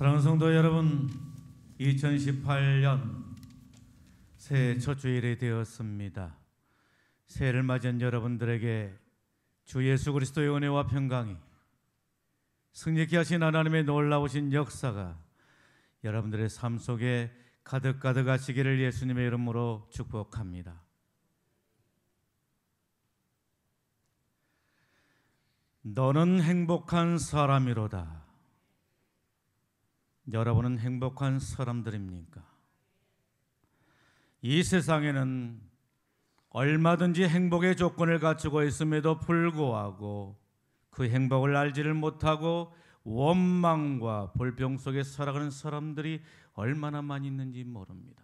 사랑하는 성도 여러분, 2018년 새해 첫 주일이 되었습니다. 새해를 맞이한 여러분들에게 주 예수 그리스도의 은혜와 평강이, 승리케 하신 하나님의 놀라우신 역사가 여러분들의 삶 속에 가득가득 하시기를 예수님의 이름으로 축복합니다. 너는 행복한 사람이로다. 여러분은 행복한 사람들입니까? 이 세상에는 얼마든지 행복의 조건을 갖추고 있음에도 불구하고 그 행복을 알지를 못하고 원망과 불평 속에 살아가는 사람들이 얼마나 많이 있는지 모릅니다.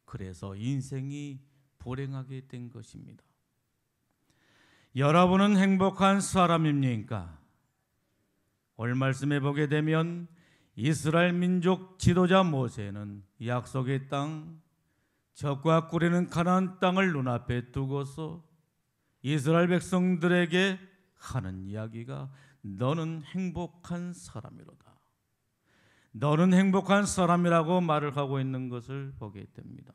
그래서 인생이 불행하게 된 것입니다. 여러분은 행복한 사람입니까? 오늘 말씀해 보게 되면 이스라엘 민족 지도자 모세는 약속의 땅, 젖과 꿀이는 가나안 땅을 눈앞에 두고서 이스라엘 백성들에게 하는 이야기가 너는 행복한 사람이로다. 너는 행복한 사람이라고 말을 하고 있는 것을 보게 됩니다.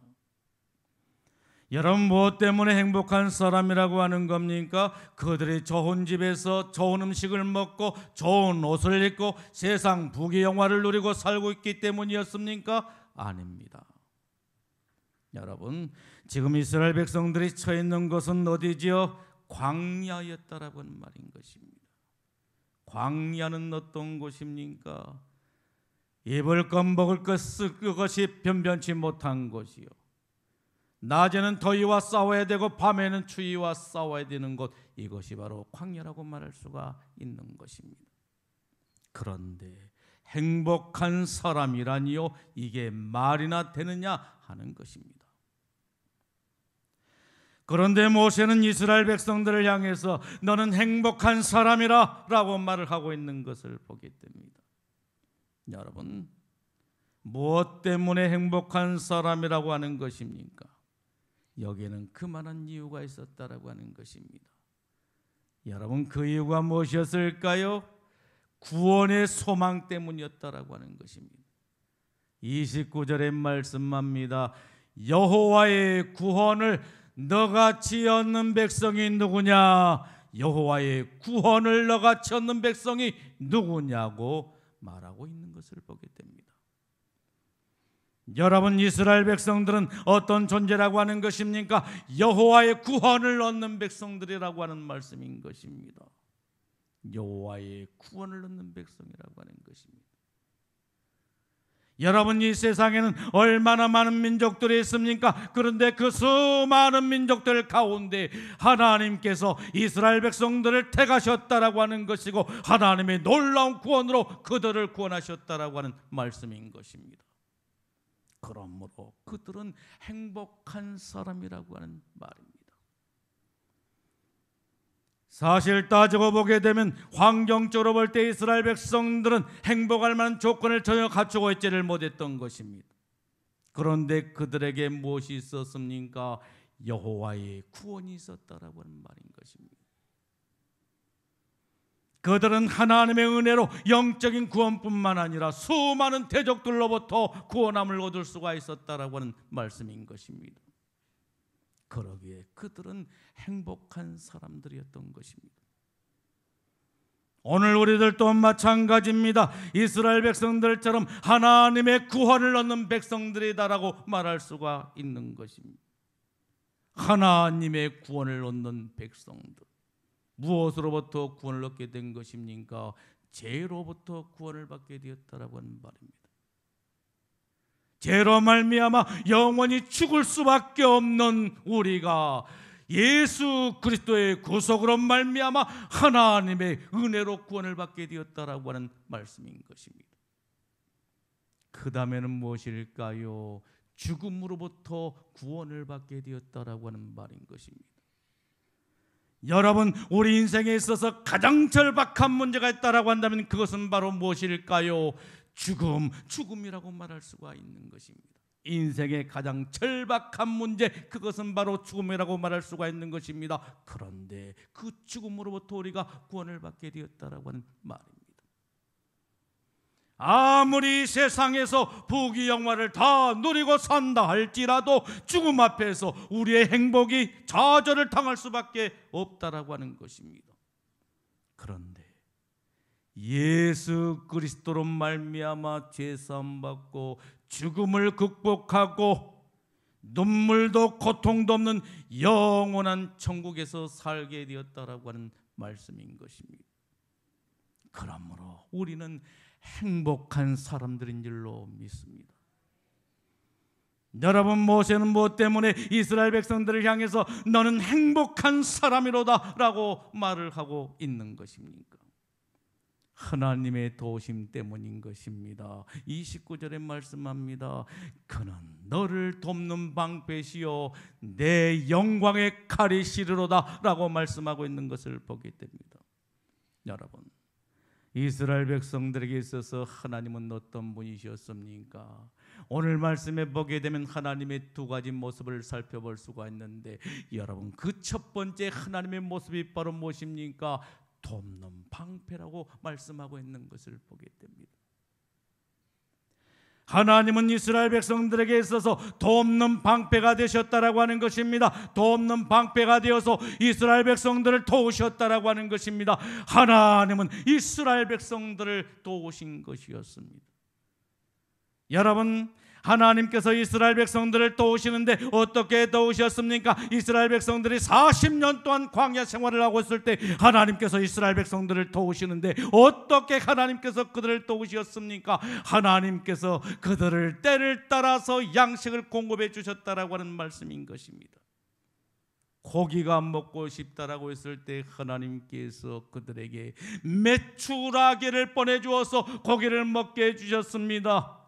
여러분, 무엇 때문에 행복한 사람이라고 하는 겁니까? 그들이 좋은 집에서 좋은 음식을 먹고 좋은 옷을 입고 세상 부귀영화를 누리고 살고 있기 때문이었습니까? 아닙니다. 여러분, 지금 이스라엘 백성들이 처해 있는 것은 어디지요? 광야였다라고 하는 말인 것입니다. 광야는 어떤 곳입니까? 입을 것 먹을 것 쓸 것이 변변치 못한 곳이요, 낮에는 더위와 싸워야 되고 밤에는 추위와 싸워야 되는 곳, 이것이 바로 광야라고 말할 수가 있는 것입니다. 그런데 행복한 사람이라니요, 이게 말이나 되느냐 하는 것입니다. 그런데 모세는 이스라엘 백성들을 향해서 너는 행복한 사람이라 라고 말을 하고 있는 것을 보게 됩니다. 여러분, 무엇 때문에 행복한 사람이라고 하는 것입니까? 여기에는 그만한 이유가 있었다라고 하는 것입니다. 여러분, 그 이유가 무엇이었을까요? 구원의 소망 때문이었다라고 하는 것입니다. 29절의 말씀합니다. 여호와의 구원을 너같이 얻는 백성이 누구냐? 여호와의 구원을 너같이 얻는 백성이 누구냐고 말하고 있는 것을 보게 됩니다. 여러분, 이스라엘 백성들은 어떤 존재라고 하는 것입니까? 여호와의 구원을 얻는 백성들이라고 하는 말씀인 것입니다. 여호와의 구원을 얻는 백성이라고 하는 것입니다. 여러분, 이 세상에는 얼마나 많은 민족들이 있습니까? 그런데 그 수많은 민족들 가운데 하나님께서 이스라엘 백성들을 택하셨다라고 하는 것이고 하나님의 놀라운 구원으로 그들을 구원하셨다라고 하는 말씀인 것입니다. 그러므로 그들은 행복한 사람이라고 하는 말입니다. 사실 따지고 보게 되면 환경적으로 볼 때 이스라엘 백성들은 행복할 만한 조건을 전혀 갖추고 있지를 못했던 것입니다. 그런데 그들에게 무엇이 있었습니까? 여호와의 구원이 있었다라고 하는 말인 것입니다. 그들은 하나님의 은혜로 영적인 구원뿐만 아니라 수많은 대적들로부터 구원함을 얻을 수가 있었다라고 하는 말씀인 것입니다. 그러기에 그들은 행복한 사람들이었던 것입니다. 오늘 우리들도 마찬가지입니다. 이스라엘 백성들처럼 하나님의 구원을 얻는 백성들이다라고 말할 수가 있는 것입니다. 하나님의 구원을 얻는 백성들, 무엇으로부터 구원을 얻게 된 것입니까? 죄로부터 구원을 받게 되었다라고 하는 말입니다. 죄로 말미암아 영원히 죽을 수밖에 없는 우리가 예수 그리스도의 구속으로 말미암아 하나님의 은혜로 구원을 받게 되었다라고 하는 말씀인 것입니다. 그 다음에는 무엇일까요? 죽음으로부터 구원을 받게 되었다라고 하는 말인 것입니다. 여러분, 우리 인생에 있어서 가장 절박한 문제가 있다라고 한다면 그것은 바로 무엇일까요? 죽음이라고 말할 수가 있는 것입니다. 인생의 가장 절박한 문제, 그것은 바로 죽음이라고 말할 수가 있는 것입니다. 그런데 그 죽음으로부터 우리가 구원을 받게 되었다라고 하는 말입니다. 아무리 세상에서 부귀영화를 다 누리고 산다 할지라도 죽음 앞에서 우리의 행복이 좌절을 당할 수밖에 없다라고 하는 것입니다. 그런데 예수 그리스도로 말미암아 죄사함 받고 죽음을 극복하고 눈물도 고통도 없는 영원한 천국에서 살게 되었다라고 하는 말씀인 것입니다. 그러므로 우리는 행복한 사람들인 줄로 믿습니다. 여러분, 모세는 무엇 때문에 이스라엘 백성들을 향해서 너는 행복한 사람이로다 라고 말을 하고 있는 것입니까? 하나님의 도우심 때문인 것입니다. 29절에 말씀합니다. 그는 너를 돕는 방패시요 내 영광의 칼이시리로다 라고 말씀하고 있는 것을 보게 됩니다. 여러분, 이스라엘 백성들에게 있어서 하나님은 어떤 분이셨습니까? 오늘 말씀에 보게 되면 하나님의 두 가지 모습을 살펴볼 수가 있는데, 여러분, 그 첫 번째 하나님의 모습이 바로 무엇입니까? 돕는 방패라고 말씀하고 있는 것을 보게 됩니다. 하나님은 이스라엘 백성들에게 있어서 돕는 방패가 되셨다라고 하는 것입니다. 돕는 방패가 되어서 이스라엘 백성들을 도우셨다라고 하는 것입니다. 하나님은 이스라엘 백성들을 도우신 것이었습니다. 여러분, 하나님께서 이스라엘 백성들을 도우시는데 어떻게 도우셨습니까? 이스라엘 백성들이 40년 동안 광야 생활을 하고 있을 때 하나님께서 이스라엘 백성들을 도우시는데 어떻게 하나님께서 그들을 도우셨습니까? 하나님께서 그들을 때를 따라서 양식을 공급해 주셨다라고 하는 말씀인 것입니다. 고기가 먹고 싶다라고 했을 때 하나님께서 그들에게 메추라기를 보내주어서 고기를 먹게 해주셨습니다.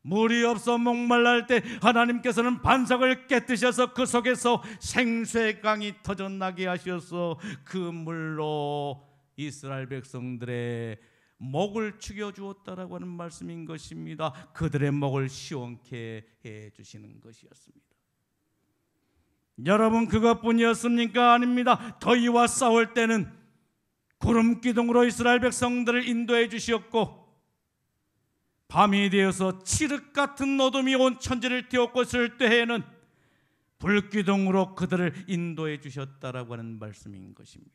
물이 없어 목말랄 때 하나님께서는 반석을 깨뜨셔서 그 속에서 생수강이 터져나게 하셔서 그 물로 이스라엘 백성들의 목을 축여주었다라고 하는 말씀인 것입니다. 그들의 목을 시원케 해주시는 것이었습니다. 여러분, 그것뿐이었습니까? 아닙니다. 더위와 싸울 때는 구름 기둥으로 이스라엘 백성들을 인도해 주셨고, 밤이 되어서 칠흑 같은 어둠이 온 천지를 띄웠고 있을 때에는 불기둥으로 그들을 인도해 주셨다라고 하는 말씀인 것입니다.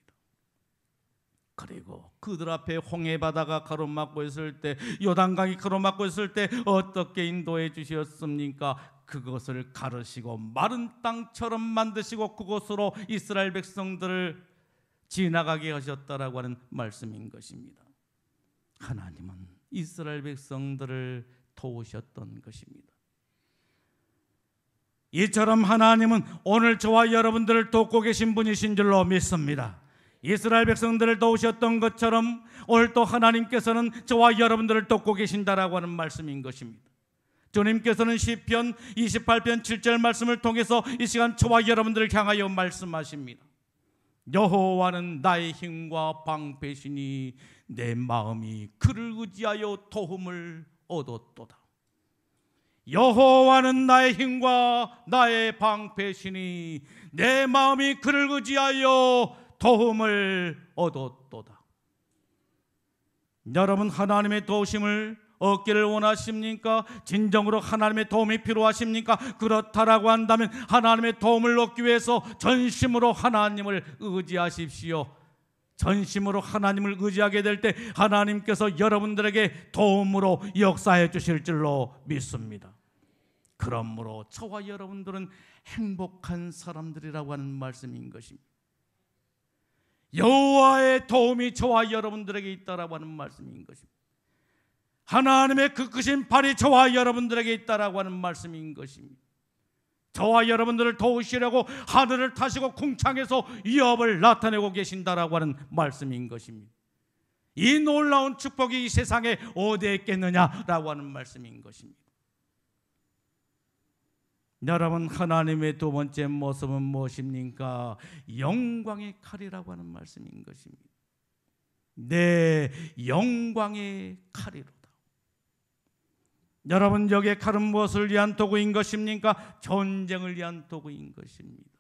그리고 그들 앞에 홍해바다가 가로막고 있을 때, 요단강이 가로막고 있을 때 어떻게 인도해 주셨습니까? 그것을 가르시고 마른 땅처럼 만드시고 그곳으로 이스라엘 백성들을 지나가게 하셨다라고 하는 말씀인 것입니다. 하나님은 이스라엘 백성들을 도우셨던 것입니다. 이처럼 하나님은 오늘 저와 여러분들을 돕고 계신 분이신 줄로 믿습니다. 이스라엘 백성들을 도우셨던 것처럼 오늘 또 하나님께서는 저와 여러분들을 돕고 계신다라고 하는 말씀인 것입니다. 주님께서는 시편 28편 7절 말씀을 통해서 이 시간 저와 여러분들을 향하여 말씀하십니다. 여호와는 나의 힘과 방패시니 내 마음이 그를 의지하여 도움을 얻었도다. 여호와는 나의 힘과 나의 방패시니 내 마음이 그를 의지하여 도움을 얻었도다. 여러분, 하나님의 도우심을 얻기를 원하십니까? 진정으로 하나님의 도움이 필요하십니까? 그렇다라고 한다면 하나님의 도움을 얻기 위해서 전심으로 하나님을 의지하십시오. 전심으로 하나님을 의지하게 될 때 하나님께서 여러분들에게 도움으로 역사해 주실 줄로 믿습니다. 그러므로 저와 여러분들은 행복한 사람들이라고 하는 말씀인 것입니다. 여호와의 도움이 저와 여러분들에게 있다라고 하는 말씀인 것입니다. 하나님의 그 크신 팔이 저와 여러분들에게 있다라고 하는 말씀인 것입니다. 저와 여러분들을 도우시려고 하늘을 타시고 궁창에서 위협을 나타내고 계신다라고 하는 말씀인 것입니다. 이 놀라운 축복이 이 세상에 어디에 있겠느냐라고 하는 말씀인 것입니다. 여러분, 하나님의 두 번째 모습은 무엇입니까? 영광의 칼이라고 하는 말씀인 것입니다. 내 영광의 칼이로다. 여러분, 여기에 칼은 무엇을 위한 도구인 것입니까? 전쟁을 위한 도구인 것입니다.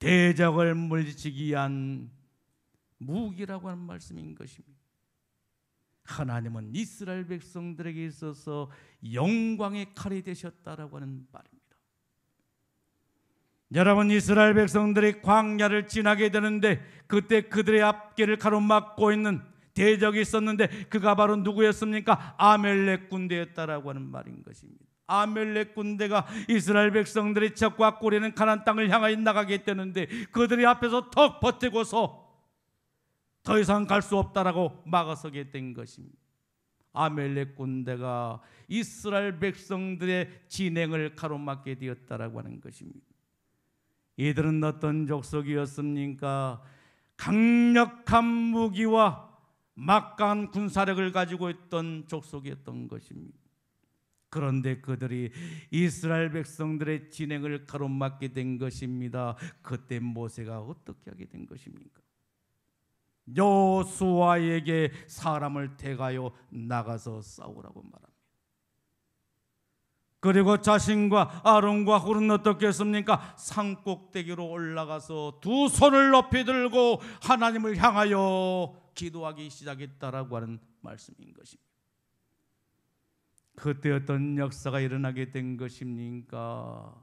대적을 물리치기 위한 무기라고 하는 말씀인 것입니다. 하나님은 이스라엘 백성들에게 있어서 영광의 칼이 되셨다라고 하는 말입니다. 여러분, 이스라엘 백성들이 광야를 지나게 되는데 그때 그들의 앞길을 가로막고 있는 대적이 있었는데 그가 바로 누구였습니까? 아멜렉 군대였다라고 하는 말인 것입니다. 아멜렉 군대가 이스라엘 백성들이 적과 꼬리는 가나안 땅을 향하여 나가게 되는데 그들이 앞에서 턱 버티고서 더 이상 갈 수 없다라고 막아서게 된 것입니다. 아멜렉 군대가 이스라엘 백성들의 진행을 가로막게 되었다라고 하는 것입니다. 이들은 어떤 족속이었습니까? 강력한 무기와 막강한 군사력을 가지고 있던 족속이었던 것입니다. 그런데 그들이 이스라엘 백성들의 진행을 가로막게 된 것입니다. 그때 모세가 어떻게 하게 된 것입니까? 여호수아에게 사람을 택하여 나가서 싸우라고 말합니다. 그리고 자신과 아론과 훌은 어떻게 했습니까? 산꼭대기로 올라가서 두 손을 높이 들고 하나님을 향하여 기도하기 시작했다라고 하는 말씀인 것입니다. 그때 어떤 역사가 일어나게 된 것입니까?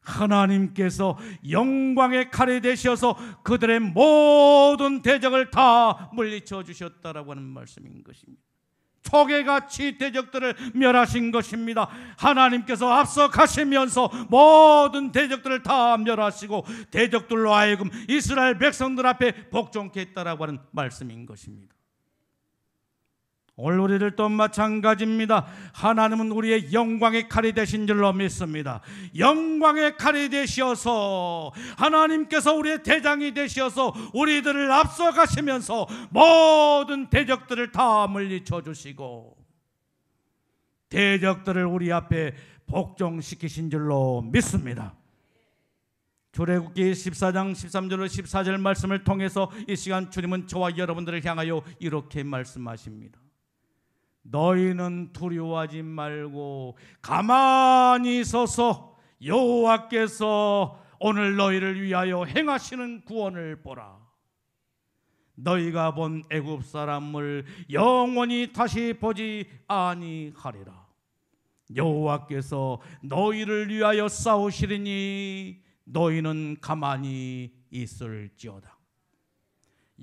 하나님께서 영광의 칼이 되셔서 그들의 모든 대적을 다 물리쳐 주셨다라고 하는 말씀인 것입니다. 초계같이 대적들을 멸하신 것입니다. 하나님께서 앞서 가시면서 모든 대적들을 다 멸하시고 대적들로 하여금 이스라엘 백성들 앞에 복종케 했다라고 하는 말씀인 것입니다. 오늘 우리들도 마찬가지입니다. 하나님은 우리의 영광의 칼이 되신 줄로 믿습니다. 영광의 칼이 되셔서 하나님께서 우리의 대장이 되셔서 우리들을 앞서가시면서 모든 대적들을 다 물리쳐 주시고 대적들을 우리 앞에 복종시키신 줄로 믿습니다. 출애굽기 14장 13절로 14절 말씀을 통해서 이 시간 주님은 저와 여러분들을 향하여 이렇게 말씀하십니다. 너희는 두려워하지 말고 가만히 서서 여호와께서 오늘 너희를 위하여 행하시는 구원을 보라. 너희가 본 애굽 사람을 영원히 다시 보지 아니하리라. 여호와께서 너희를 위하여 싸우시리니 너희는 가만히 있을지어다.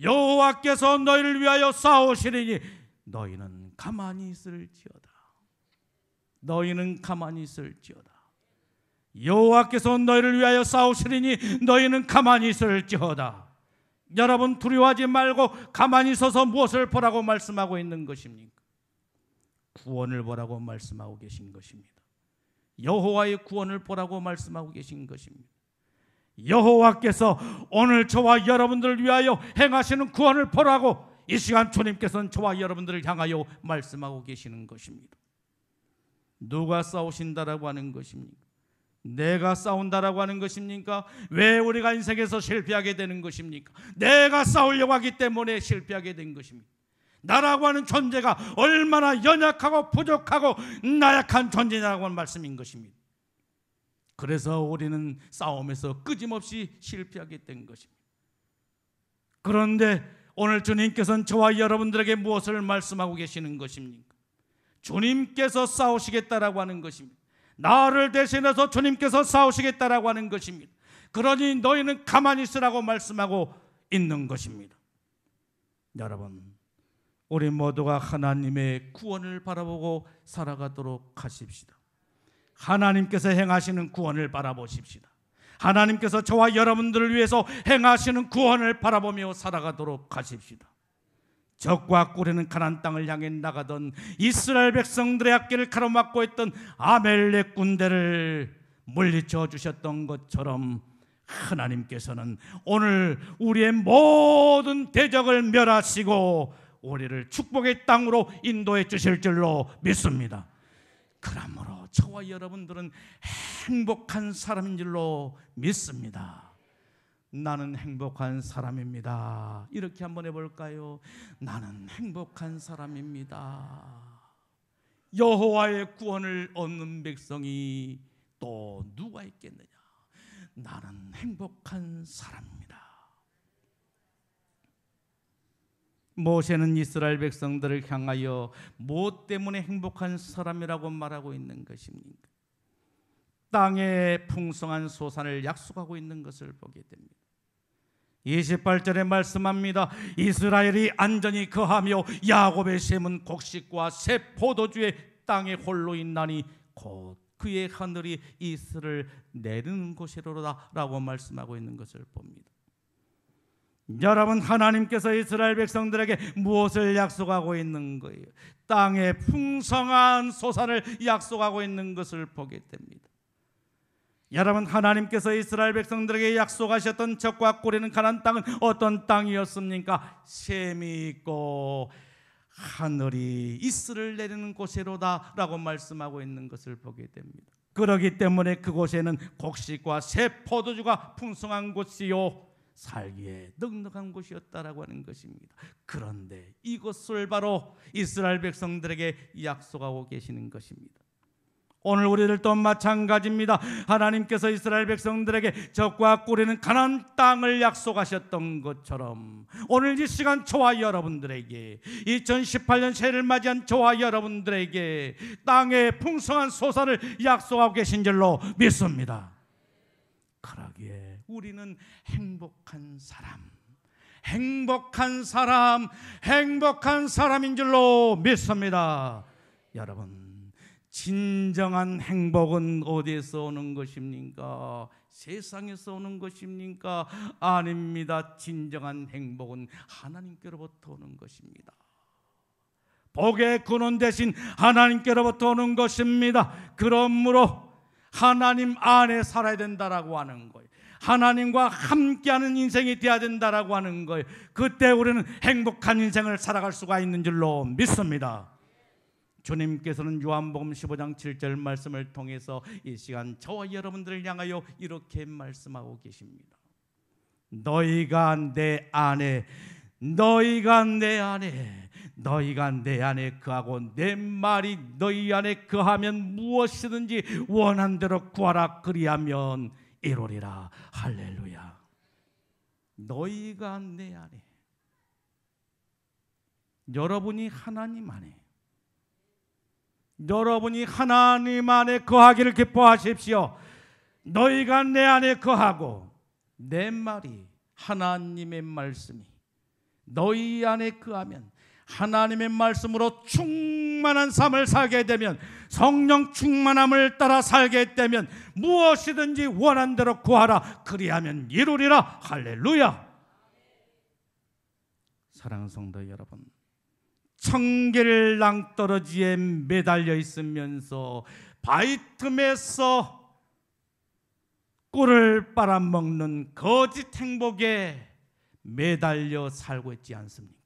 여호와께서 너희를 위하여 싸우시리니 너희는 가만히 있을지어다. 너희는 가만히 있을지어다. 여호와께서 너희를 위하여 싸우시리니 너희는 가만히 있을지어다. 여러분, 두려워하지 말고 가만히 서서 무엇을 보라고 말씀하고 있는 것입니까? 구원을 보라고 말씀하고 계신 것입니다. 여호와의 구원을 보라고 말씀하고 계신 것입니다. 여호와께서 오늘 저와 여러분들을 위하여 행하시는 구원을 보라고 이 시간 주님께서는 저와 여러분들을 향하여 말씀하고 계시는 것입니다. 누가 싸우신다라고 하는 것입니까? 내가 싸운다라고 하는 것입니까? 왜 우리가 인생에서 실패하게 되는 것입니까? 내가 싸우려고 하기 때문에 실패하게 된 것입니다. 나라고 하는 존재가 얼마나 연약하고 부족하고 나약한 존재냐고 하는 말씀인 것입니다. 그래서 우리는 싸움에서 끊임없이 실패하게 된 것입니다. 그런데 오늘 주님께서는 저와 여러분들에게 무엇을 말씀하고 계시는 것입니까? 주님께서 싸우시겠다라고 하는 것입니다. 나를 대신해서 주님께서 싸우시겠다라고 하는 것입니다. 그러니 너희는 가만히 있으라고 말씀하고 있는 것입니다. 여러분, 우리 모두가 하나님의 구원을 바라보고 살아가도록 하십시다. 하나님께서 행하시는 구원을 바라보십시다. 하나님께서 저와 여러분들을 위해서 행하시는 구원을 바라보며 살아가도록 하십시다. 적과 꿀에는 가나안 땅을 향해 나가던 이스라엘 백성들의 앞길을 가로막고 있던 아멜렉 군대를 물리쳐 주셨던 것처럼 하나님께서는 오늘 우리의 모든 대적을 멸하시고 우리를 축복의 땅으로 인도해 주실 줄로 믿습니다. 그러므로 저와 여러분들은 행복한 사람인 줄로 믿습니다. 나는 행복한 사람입니다. 이렇게 한번 해볼까요? 나는 행복한 사람입니다. 여호와의 구원을 얻는 백성이 또 누가 있겠느냐? 나는 행복한 사람입니다. 모세는 이스라엘 백성들을 향하여 무엇 때문에 행복한 사람이라고 말하고 있는 것입니까? 땅의 풍성한 소산을 약속하고 있는 것을 보게 됩니다. 28절에 말씀합니다. 이스라엘이 안전히 거하며 야곱의 셈은 곡식과 새 포도주의 땅에 홀로 있나니 곧 그의 하늘이 이슬을 내리는 곳이로다 라고 말씀하고 있는 것을 봅니다. 여러분, 하나님께서 이스라엘 백성들에게 무엇을 약속하고 있는 거예요? 땅의 풍성한 소산을 약속하고 있는 것을 보게 됩니다. 여러분, 하나님께서 이스라엘 백성들에게 약속하셨던 젖과 꿀이는 가나안 땅은 어떤 땅이었습니까? 샘이 있고 하늘이 이슬을 내리는 곳이로다 라고 말씀하고 있는 것을 보게 됩니다. 그렇기 때문에 그곳에는 곡식과 새 포도주가 풍성한 곳이요 살기에 넉넉한 곳이었다라고 하는 것입니다. 그런데 이것을 바로 이스라엘 백성들에게 약속하고 계시는 것입니다. 오늘 우리들도 마찬가지입니다. 하나님께서 이스라엘 백성들에게 젖과 꿀이는 가나안 땅을 약속하셨던 것처럼 오늘 이 시간 저와 여러분들에게 2018년 새해를 맞이한 저와 여러분들에게 땅의 풍성한 소산을 약속하고 계신 줄로 믿습니다. 그러기에 우리는 행복한 사람인 줄로 믿습니다. 여러분, 진정한 행복은 어디에서 오는 것입니까? 세상에서 오는 것입니까? 아닙니다. 진정한 행복은 하나님께로부터 오는 것입니다. 복의 근원 대신 하나님께로부터 오는 것입니다. 그러므로 하나님 안에 살아야 된다라고 하는 거예요. 하나님과 함께하는 인생이 되어야 된다라고 하는 거예요. 그때 우리는 행복한 인생을 살아갈 수가 있는 줄로 믿습니다. 주님께서는 요한복음 15장 7절 말씀을 통해서 이 시간 저와 여러분들을 향하여 이렇게 말씀하고 계십니다. 너희가 내 안에 거하고 내 말이 너희 안에 거하면 무엇이든지 원한 대로 구하라 그리하면 이루리라. 할렐루야. 너희가 내 안에, 여러분이 하나님 안에, 여러분이 하나님 안에 거하기를 기뻐하십시오. 너희가 내 안에 거하고 내 말이, 하나님의 말씀이 너희 안에 거하면, 하나님의 말씀으로 충만한 삶을 살게 되면, 성령 충만함을 따라 살게 되면 무엇이든지 원한 대로 구하라 그리하면 이루리라. 할렐루야. 사랑하는 성도 여러분, 청길 낭떠러지에 매달려 있으면서 바위 틈에서 꿀을 빨아먹는 거짓 행복에 매달려 살고 있지 않습니까?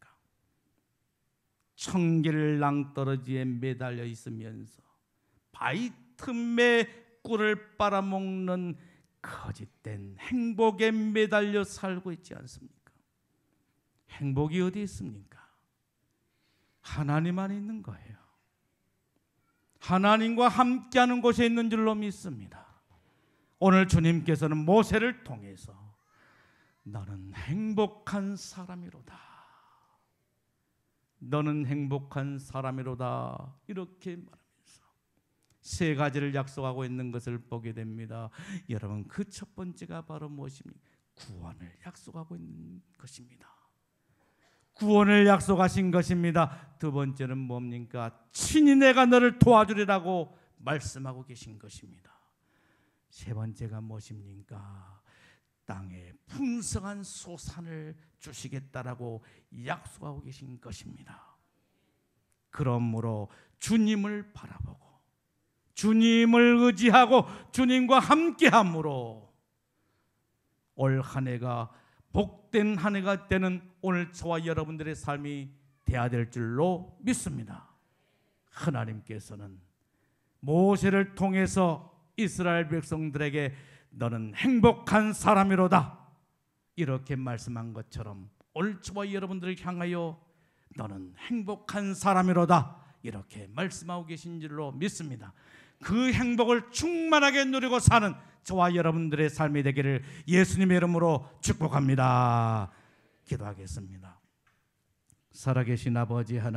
청길 낭떠러지에 매달려 있으면서 바위 틈에 꿀을 빨아먹는 거짓된 행복에 매달려 살고 있지 않습니까? 행복이 어디 있습니까? 하나님 안에 있는 거예요. 하나님과 함께하는 곳에 있는 줄로 믿습니다. 오늘 주님께서는 모세를 통해서 너는 행복한 사람이로다, 너는 행복한 사람이로다 이렇게 말합니다. 세 가지를 약속하고 있는 것을 보게 됩니다. 여러분, 그 첫 번째가 바로 무엇입니까? 구원을 약속하고 있는 것입니다. 구원을 약속하신 것입니다. 두 번째는 뭡니까? 친히 내가 너를 도와주리라고 말씀하고 계신 것입니다. 세 번째가 무엇입니까? 땅에 풍성한 소산을 주시겠다라고 약속하고 계신 것입니다. 그러므로 주님을 바라보고 주님을 의지하고 주님과 함께함으로 올 한 해가 복된 한 해가 되는 오늘 저와 여러분들의 삶이 되어야 될 줄로 믿습니다. 하나님께서는 모세를 통해서 이스라엘 백성들에게 너는 행복한 사람이로다 이렇게 말씀한 것처럼 오늘 저와 여러분들을 향하여 너는 행복한 사람이로다 이렇게 말씀하고 계신 줄로 믿습니다. 그 행복을 충만하게 누리고 사는 저와 여러분들의 삶이 되기를 예수님의 이름으로 축복합니다. 기도하겠습니다. 살아계신 아버지 하나님,